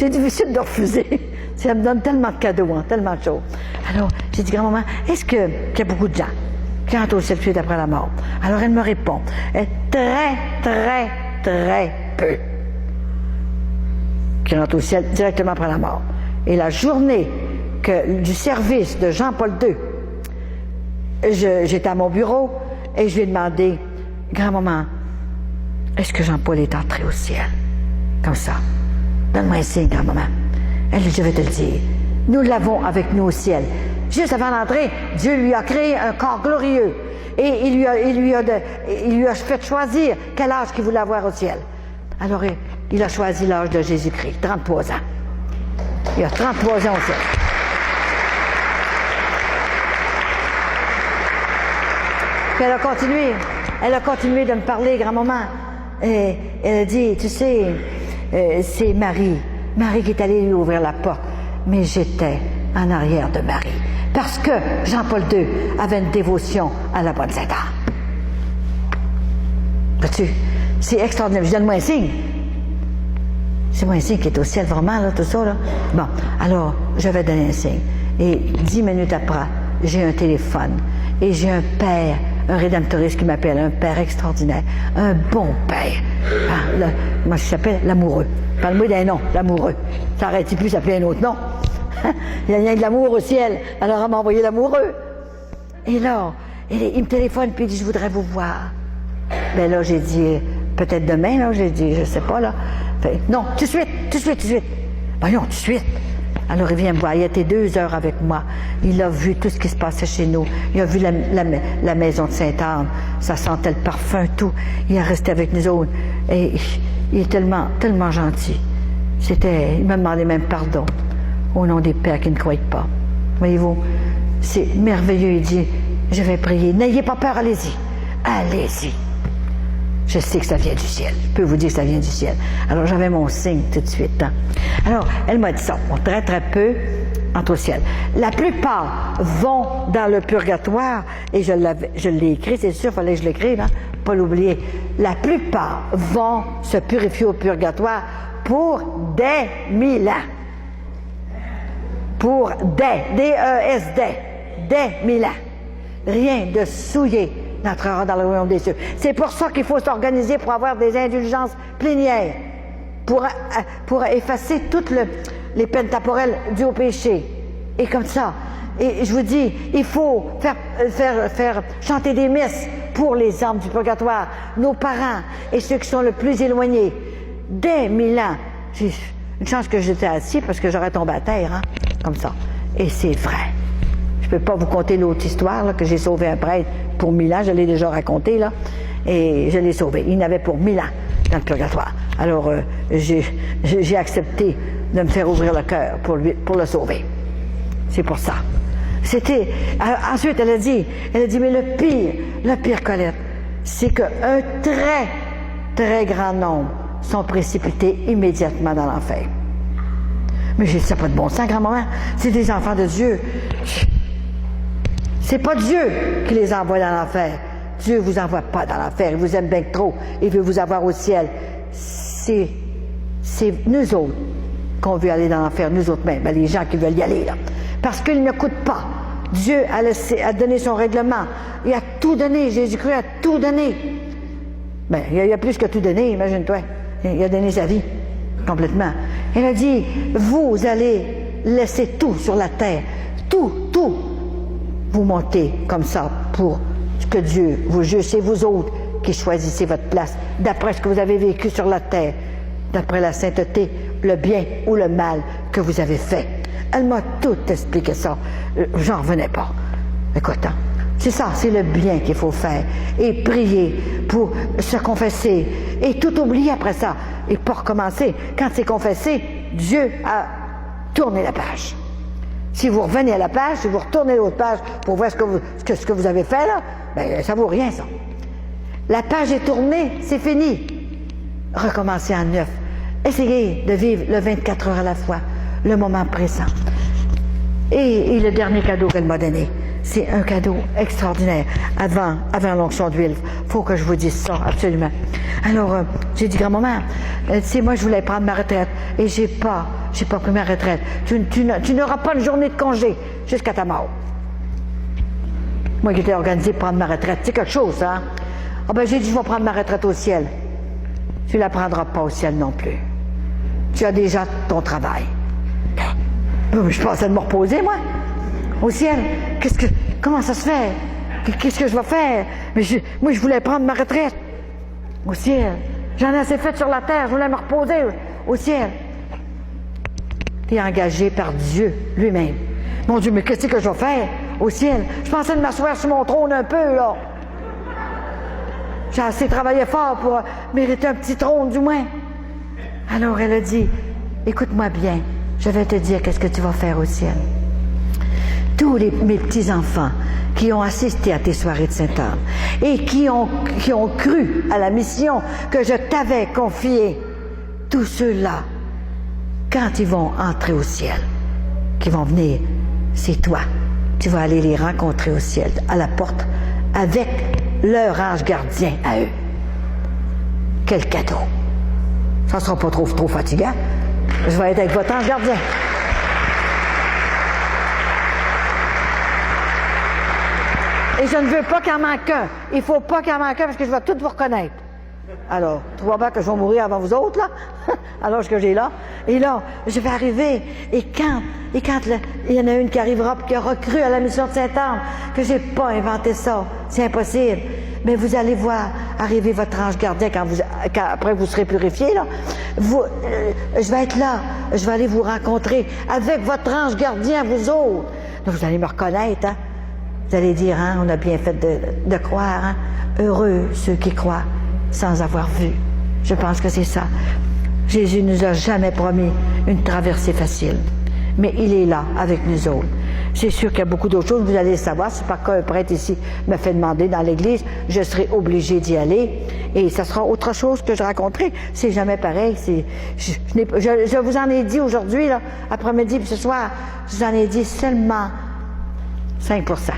c'est difficile de refuser. Ça me donne tellement de cadeaux, hein, tellement de choses. Alors, j'ai dit, grand-maman, est-ce qu'il y a beaucoup de gens qui rentrent au ciel tout de suite après la mort? Alors, elle me répond, très, très, très peu qui rentrent au ciel directement après la mort. Et la journée du service de Jean-Paul II, j'étais à mon bureau et je lui ai demandé, grand-maman, est-ce que Jean-Paul est entré au ciel? Comme ça. Donne-moi un signe, grand-maman. Elle dit, je vais te le dire. Nous l'avons avec nous au ciel. Juste avant d'entrer, Dieu lui a créé un corps glorieux. Et il lui a fait choisir quel âge qu'il voulait avoir au ciel. Alors, il a choisi l'âge de Jésus-Christ, 33 ans. Il a 33 ans au ciel. Puis elle a continué de me parler, grand-maman. Et elle a dit, tu sais, c'est Marie qui est allée lui ouvrir la porte. Mais j'étais en arrière de Marie. Parce que Jean-Paul II avait une dévotion à la bonne Sainte-Anne. Vois-tu? C'est extraordinaire. Je donne-moi un signe. C'est moi un signe qui est au ciel vraiment, là, tout ça, là. Bon, alors, je vais donner un signe. Et 10 minutes après, j'ai un téléphone. Et j'ai un père, un rédemptoriste qui m'appelle, un père extraordinaire. Un bon père. Ah, moi, je s'appelle l'amoureux. Parle-moi d'un nom, l'amoureux. Ça aurait-il pu s'appeler un autre nom? Il y a rien de l'amour au ciel. Alors, elle m'a envoyé l'amoureux. Et là, il me téléphone, puis il dit, je voudrais vous voir. Ben là, j'ai dit, peut-être demain, là, j'ai dit, je sais pas, là. Fait, non, tout de suite. Ben non, tout de suite. Alors, il vient me voir. Il a été 2 heures avec moi. Il a vu tout ce qui se passait chez nous. Il a vu la maison de Sainte-Anne. Ça sentait le parfum, tout. Il est resté avec nous autres. Et il est tellement, tellement gentil. Il m'a demandé même pardon. Au nom des pères qui ne croient pas. Voyez-vous, c'est merveilleux. Il dit, je vais prier. N'ayez pas peur, allez-y. Allez-y. Je sais que ça vient du ciel. Je peux vous dire que ça vient du ciel. Alors, j'avais mon signe tout de suite. Hein. Alors, elle m'a dit ça. Bon, très, très peu entre au ciel. La plupart vont dans le purgatoire, et je l'ai écrit, c'est sûr, il fallait que je l'écrive, hein, pas l'oublier. La plupart vont se purifier au purgatoire pour des 1000 ans. Pour D-E-S-D, des 1000 ans. Rien de souillé n'entrera dans le royaume des cieux. C'est pour ça qu'il faut s'organiser pour avoir des indulgences plénières, pour effacer toutes les peines temporelles dues au péché. Et comme ça, et je vous dis, il faut faire chanter des messes pour les âmes du purgatoire, nos parents et ceux qui sont le plus éloignés. Dès 1000 ans, j'ai une chance que j'étais assis parce que j'aurais tombé à terre, hein, comme ça. Et c'est vrai. Je ne peux pas vous conter l'autre histoire, là, que j'ai sauvé un prêtre pour 1000 ans, je l'ai déjà raconté, là, et je l'ai sauvé. Il n'avait pour 1000 ans dans le purgatoire. Alors, j'ai accepté de me faire ouvrir le cœur pour le sauver. C'est pour ça. Ensuite, elle a dit, mais le pire, Colette, c'est qu'un très, très grand nombre sont précipités immédiatement dans l'enfer. Mais j'ai dit, ça n'a pas de bon sens, grand-maman. C'est des enfants de Dieu. C'est pas Dieu qui les envoie dans l'enfer. Dieu ne vous envoie pas dans l'enfer. Il vous aime bien trop. Il veut vous avoir au ciel. C'est nous autres qu'on veut aller dans l'enfer, nous autres même, les gens qui veulent y aller, là. Parce qu'il ne coûte pas. Dieu a donné son règlement. Il a tout donné. Jésus-Christ a tout donné. Ben, il a plus que tout donné, imagine-toi. Il a donné sa vie, complètement. Il a dit, vous allez laisser tout sur la terre. Tout. Vous montez comme ça pour que Dieu vous juge. C'est vous autres qui choisissez votre place, d'après ce que vous avez vécu sur la terre, d'après la sainteté, le bien ou le mal que vous avez fait. Elle m'a tout expliqué ça. J'en revenais pas. Écoute, hein, c'est ça, c'est le bien qu'il faut faire. Et prier pour se confesser. Et tout oublier après ça. Et pas recommencer. Quand c'est confessé, Dieu a tourné la page. Si vous revenez à la page, si vous retournez à l'autre page pour voir ce que vous avez fait là, ben ça vaut rien, ça. La page est tournée, c'est fini. Recommencez à neuf. Essayez de vivre le 24 heures à la fois, le moment présent. Et le dernier cadeau qu'elle m'a donné, c'est un cadeau extraordinaire. Avant l'onction d'huile, il faut que je vous dise ça, absolument. Alors, j'ai dit, grand-maman, Tu sais, moi, je voulais prendre ma retraite. Et j'ai pas pris ma retraite. Tu n'auras pas une journée de congé jusqu'à ta mort. Moi qui étais organisé pour prendre ma retraite. C'est quelque chose, hein? Ah ben, j'ai dit, je vais prendre ma retraite au ciel. Tu la prendras pas au ciel non plus. Tu as déjà ton travail. Je pensais de me reposer, moi. Au ciel. Comment ça se fait? Qu'est-ce que je vais faire? Mais moi, je voulais prendre ma retraite. Au ciel. J'en ai assez fait sur la terre. Je voulais me reposer au ciel. Tu es engagé par Dieu lui-même. Mon Dieu, mais qu'est-ce que je vais faire au ciel? Je pensais de m'asseoir sur mon trône un peu, là. J'ai assez travaillé fort pour mériter un petit trône, du moins. Alors, elle a dit, écoute-moi bien, je vais te dire qu'est-ce que tu vas faire au ciel. Tous mes petits-enfants qui ont assisté à tes soirées de Sainte-Anne et qui ont cru à la mission que je t'avais confiée, tous ceux-là, quand ils vont entrer au ciel, qui vont venir, c'est toi. Tu vas aller les rencontrer au ciel, à la porte, avec leur ange gardien à eux. Quel cadeau! Ça ne sera pas trop fatigant. Je vais être avec votre ange gardien. Et je ne veux pas qu'il en manque un. Il ne faut pas qu'il en manque un parce que je vais tout vous reconnaître. Alors, tu vois bien que je vais mourir avant vous autres, là, à l'âge que j'ai là. Et là, je vais arriver. Et quand il y en a une qui arrivera qui aura cru à la mission de Sainte-Anne, que j'ai pas inventé ça, c'est impossible. Mais vous allez voir arriver votre ange gardien après vous serez purifié, là. Je vais être là. Je vais aller vous rencontrer avec votre ange gardien, vous autres. Donc, vous allez me reconnaître, hein. Vous allez dire, hein, on a bien fait de croire, hein. Heureux ceux qui croient sans avoir vu. Je pense que c'est ça. Jésus nous a jamais promis une traversée facile, mais il est là avec nous autres. C'est sûr qu'il y a beaucoup d'autres choses, vous allez le savoir. C'est par cas un prêtre ici me fait demander dans l'église, je serai obligé d'y aller. Et ça sera autre chose que je raconterai. C'est jamais pareil. Je vous en ai dit aujourd'hui, là, après-midi, puis ce soir, je vous en ai dit seulement 5%.